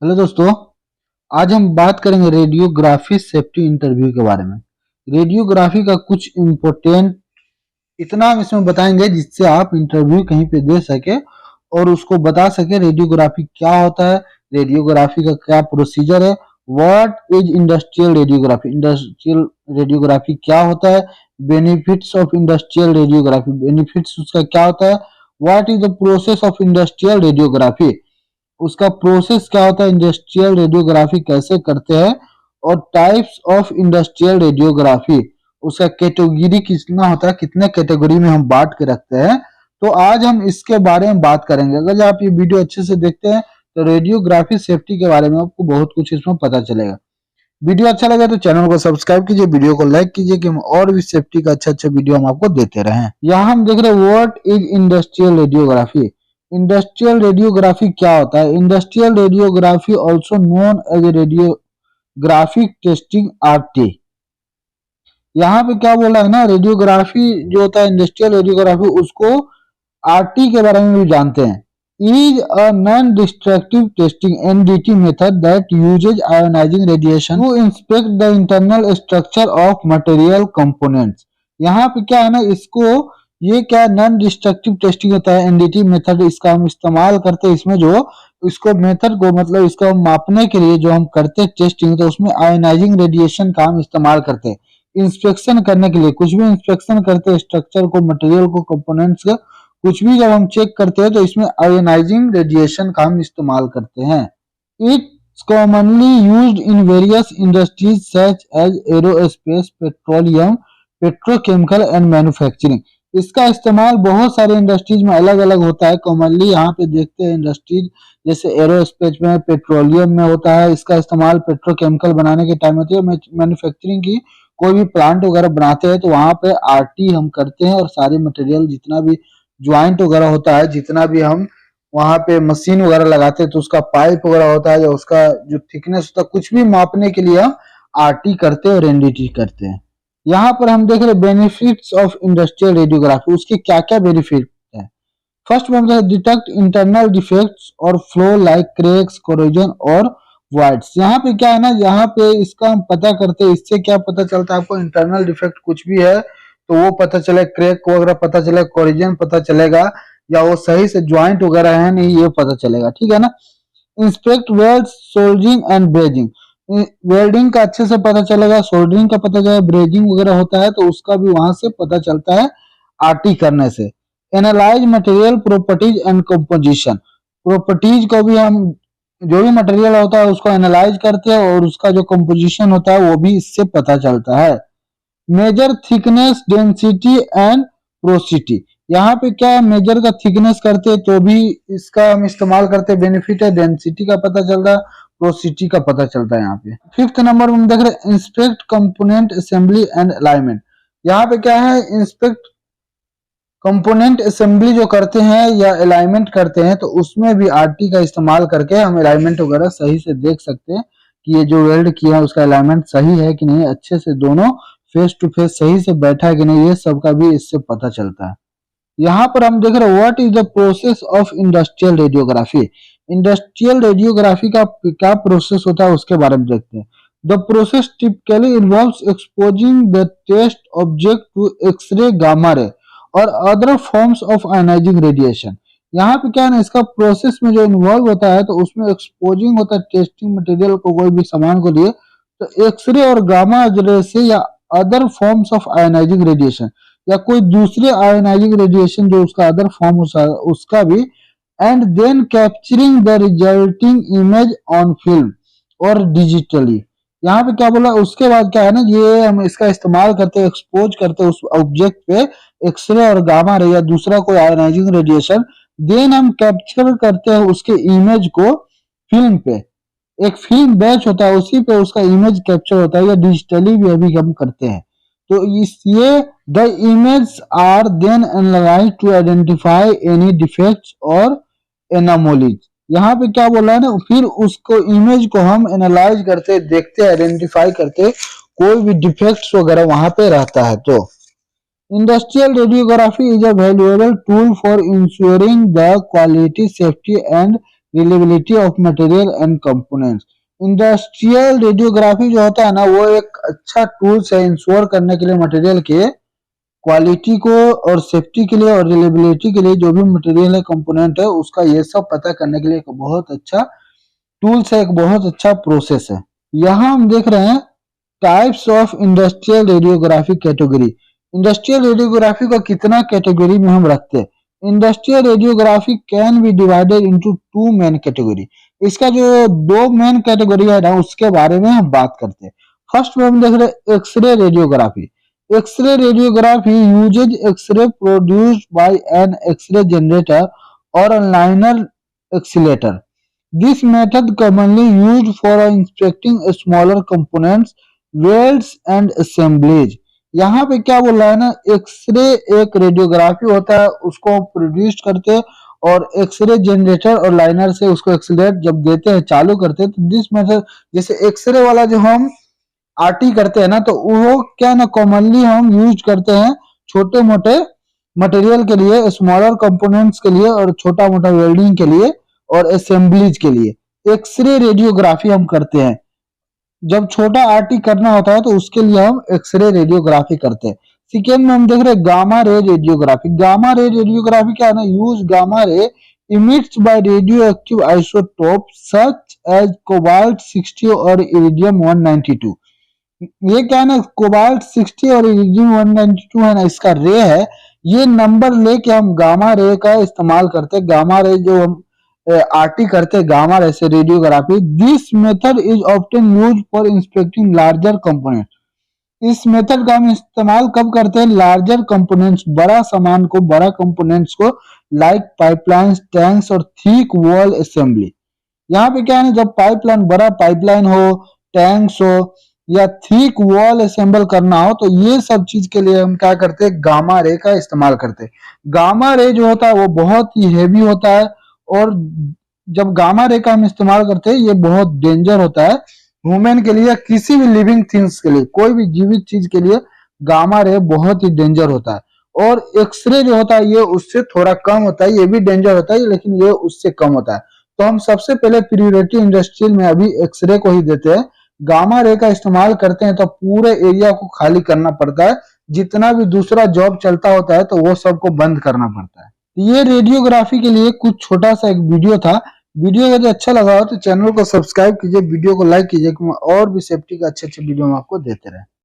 Hello दोस्तों, आज हम बात करेंगे रेडियोग्राफी सेफ्टी इंटरव्यू के बारे में। रेडियोग्राफी का कुछ इम्पोर्टेंट इतना हम इसमें बताएंगे जिससे आप इंटरव्यू कहीं पे दे सके और उसको बता सके रेडियोग्राफी क्या होता है, रेडियोग्राफी का क्या प्रोसीजर है, व्हाट इज इंडस्ट्रियल रेडियोग्राफी क्या होता है, benefits of industrial radiography, benefits उसका क्या होता है, what is the process of industrial radiography, उसका प्रोसेस क्या होता है, इंडस्ट्रियल रेडियोग्राफी कैसे करते हैं, और टाइप्स ऑफ इंडस्ट्रियल रेडियोग्राफी, उसका कैटेगरी कितना होता है, कितने कैटेगरी में हम बांट के रखते हैं। तो आज हम इसके बारे में बात करेंगे। अगर आप ये वीडियो अच्छे से देखते हैं तो रेडियोग्राफी सेफ्टी के बारे में आपको बहुत कुछ इसमें पता चलेगा। वीडियो अच्छा लगे तो चैनल को सब्सक्राइब कीजिए, वीडियो को लाइक कीजिए कि हम और भी सेफ्टी का अच्छा वीडियो हम आपको देते रहें। यहाँ हम देख रहे हैं what is industrial radiography. Industrial radiography क्या होता है? Industrial radiography also known as radiographic testing RT. यहाँ पे क्या बोला है ना, रेडियोग्राफी जो होता है इंडस्ट्रियल रेडियोग्राफी, उसको आरटी के बारे में भी जानते हैं। is a non-destructive testing NDT method that uses ionizing radiation to inspect the internal structure of material components। यहाँ पे क्या है ना, इसको ये क्या नॉन डिस्ट्रक्टिव टेस्टिंग होता है, एनडीटी मेथड, इसका हम इस्तेमाल करते हैं। इसमें जो इसको मेथड को मतलब इसको मापने के लिए जो हम करते हैं टेस्टिंग, तो उसमें आयोनाइजिंग रेडिएशन का हम इस्तेमाल करते हैं। इंस्पेक्शन करने के लिए कुछ भी इंस्पेक्शन करते हैं, स्ट्रक्चर को, मटेरियल को, कंपोनेंट्स को, कुछ भी जब हम चेक करते हैं तो इसमें आयोनाइजिंग रेडिएशन का हम इस्तेमाल करते हैं। It's commonly used in various industries such as aerospace, petroleum, petrochemical and manufacturing. इसका इस्तेमाल बहुत सारे इंडस्ट्रीज में अलग अलग होता है। कॉमनली यहाँ पे देखते हैं इंडस्ट्रीज जैसे एरोस्पेस में, पेट्रोलियम में होता है। इसका इस्तेमाल पेट्रोकेमिकल बनाने के टाइम होती है। मैन्युफैक्चरिंग की कोई भी प्लांट वगैरह बनाते हैं तो वहां पे आरटी हम करते हैं, और सारे मटेरियल जितना भी ज्वाइंट वगैरह होता है, जितना भी हम वहां पे मशीन वगैरह लगाते हैं तो उसका पाइप वगैरह होता है या उसका जो थिकनेस होता है, कुछ भी मापने के लिए हम आरटी करते हैं और एनडीटी करते हैं। यहाँ पर हम देख रहे बेनिफिट्स ऑफ इंडस्ट्रियल रेडियोग्राफी, उसके क्या क्या बेनिफिट है। फर्स्ट में हम डिटेक्ट इंटरनल डिफेक्ट्स और फ्लो लाइक क्रैक्स, कोरोजन और वॉइड्स। यहाँ पे क्या है ना, यहाँ पे इसका हम पता करते हैं। इससे क्या पता चलता है आपको, इंटरनल डिफेक्ट कुछ भी है तो वो पता चले, क्रैक वगैरह पता चले, कोरिजन पता चलेगा, या वो सही से ज्वाइंट वगैरह है नहीं, ये पता चलेगा। ठीक है ना। Inspect welds, soldering and brazing. Welding का अच्छे से पता चलेगा, सोल्डरिंग का पता चलेगा, ब्रेजिंग वगैरह होता है तो उसका भी वहां से पता चलता है आरटी करने से। Analyse material properties and composition. Properties को भी हम, जो भी मटेरियल होता है उसको एनालाइज करते हैं और उसका जो कंपोजिशन होता है वो भी इससे पता चलता है। Measure thickness, density and porosity. यहाँ पे क्या है, मेजर का थिकनेस करते हैं तो भी इसका हम इस्तेमाल करते हैं, बेनिफिट है। डेंसिटी का पता चलता है, पोरोसिटी का पता चलता है। यहाँ पे फिफ्थ नंबर में हम देख रहे हैं inspect component assembly and alignment. यहाँ पे क्या है, इंस्पेक्ट कंपोनेंट असेंबली जो करते हैं या अलाइनमेंट करते हैं तो उसमें भी आरटी का इस्तेमाल करके हम अलाइनमेंट वगैरह सही से देख सकते हैं कि ये जो वेल्ड किया है उसका अलाइनमेंट सही है कि नहीं, अच्छे से दोनों फेस टू फेस सही से बैठा है कि नहीं, ये सब का भी इससे पता चलता है। यहाँ पर हम देख रहे हैं what is the process of industrial radiography. Industrial radiography का क्या प्रोसेस होता है उसके बारे में देखते हैं। The process typically involves exposing the test object to x ray, gamma ray और other forms of ionizing radiation. यहाँ पे क्या है ना, इसका प्रोसेस में जो इन्वॉल्व होता है तो उसमें एक्सपोजिंग होता है टेस्टिंग मटेरियल को, कोई भी सामान को लिए, तो एक्सरे और गामा रे से या other forms of ionizing radiation या कोई दूसरे आयोनाइजिंग रेडिएशन जो उसका अदर फॉर्म उसका भी, and then capturing the resulting image on film और डिजिटली। यहाँ पे क्या बोला, उसके बाद क्या है ना, ये हम इसका इस्तेमाल करते हैं, एक्सपोज करते हैं उस ऑब्जेक्ट पे एक्सरे और गामा रे या दूसरा कोई आयोनाइजिंग रेडिएशन, देन हम कैप्चर करते हैं उसके इमेज को फिल्म पे। एक फिल्म बैच होता है उसी पे उसका इमेज कैप्चर होता है, या डिजिटली भी अभी हम करते हैं। तो इस ये the image are then analyse to identify any defects और एनामोलीज। यहाँ पे क्या बोला है ना, फिर उसको इमेज को हम एनालाइज करते, देखते, आइडेंटिफाई करते, कोई भी डिफेक्ट्स वगैरह वहां पे रहता है तो। Industrial radiography is a valuable tool for ensuring the quality, safety and reliability of material and components. Industrial radiography जो होता है ना, वो एक अच्छा टूल्स है इंश्योर करने के लिए मटेरियल के क्वालिटी को और सेफ्टी के लिए और रिलेबिलिटी के लिए। जो भी मटेरियल है, कंपोनेंट है, उसका ये सब पता करने के लिए एक बहुत अच्छा टूल्स है, एक बहुत अच्छा प्रोसेस है। यहाँ हम देख रहे हैं types of industrial radiography category. Industrial radiography को कितना कैटेगरी में हम रखते हैं। Industrial radiography can be divided into two main category. इसका जो दो मेन कैटेगरी है ना, उसके बारे में हम बात करते हैं। फर्स्ट में हम देख रहे हैं x ray radiography. X ray radiography uses x ray produced by an x ray generator और a linear accelerator. This method commonly used for inspecting smaller components, welds and assemblies। यहाँ पे क्या बोल रहा है ना, एक्सरे एक रेडियोग्राफी होता है, उसको प्रोड्यूस करते हैं और एक्सरे जनरेटर और लाइनर से उसको एक्सीलरेट जब देते हैं, चालू करते हैं, तो दिस मेथड, जैसे एक्सरे वाला जो हम आरटी करते हैं ना, तो वो क्या ना कॉमनली हम यूज करते हैं छोटे मोटे मटेरियल के लिए, स्मॉलर कंपोनेंट्स के लिए और छोटा मोटा वेल्डिंग के लिए और असेंबलीज के लिए एक्सरे रेडियोग्राफी हम करते हैं। जब छोटा आरटी करना होता है तो उसके लिए हम एक्सरे रेडियोग्राफी करते हैं। सेकेंड में हम देख रहे हैं gamma ray radiography. Gamma ray radiography क्या है ना, use gamma ray emits by radioactive isotope such as cobalt 60 और इरिडियम 192। ये क्या है ना, कोबाल्ट 60 और इरिडियम 192 है ना, इसका रे है, ये नंबर लेके हम गामा रे का इस्तेमाल करते हैं। गामा रे जो हम आरटी करते हैं, गामा रे से radiography. This method is often use for inspecting larger component. इस मेथड का हम इस्तेमाल कब करते हैं, लार्जर कंपोनेंट्स, बड़ा सामान को, बड़ा कंपोनेंट्स को, लाइक पाइपलाइंस, टैंक्स और थिक वॉल असेंबली। यहाँ पे क्या है ना, जब पाइपलाइन, बड़ा पाइपलाइन हो, टैंक्स हो या थिक वॉल असेंबल करना हो, तो ये सब चीज के लिए हम क्या करते हैं, गामा रे का इस्तेमाल करते हैं। गामा रे जो होता है वो बहुत ही हेवी होता है और जब गामा रे का हम इस्तेमाल करते हैं, ये बहुत डेंजर होता है ह्यूमन के लिए, किसी भी लिविंग थिंग्स के लिए, कोई भी जीवित चीज के लिए गामा रे बहुत ही डेंजर होता है। और एक्सरे जो होता है ये उससे थोड़ा कम होता है, ये भी डेंजर होता है लेकिन ये उससे कम होता है। तो हम सबसे पहले प्रियोरिटी इंडस्ट्रियल में अभी एक्सरे को ही देते हैं। गामा रे का इस्तेमाल करते हैं तो पूरे एरिया को खाली करना पड़ता है, जितना भी दूसरा जॉब चलता होता है तो वो सबको बंद करना पड़ता है। ये रेडियोग्राफी के लिए कुछ छोटा सा एक वीडियो था। वीडियो यदि अच्छा लगा हो तो चैनल को सब्सक्राइब कीजिए, वीडियो को लाइक कीजिए, और भी सेफ्टी का अच्छे अच्छे वीडियो हम आपको देते रहे।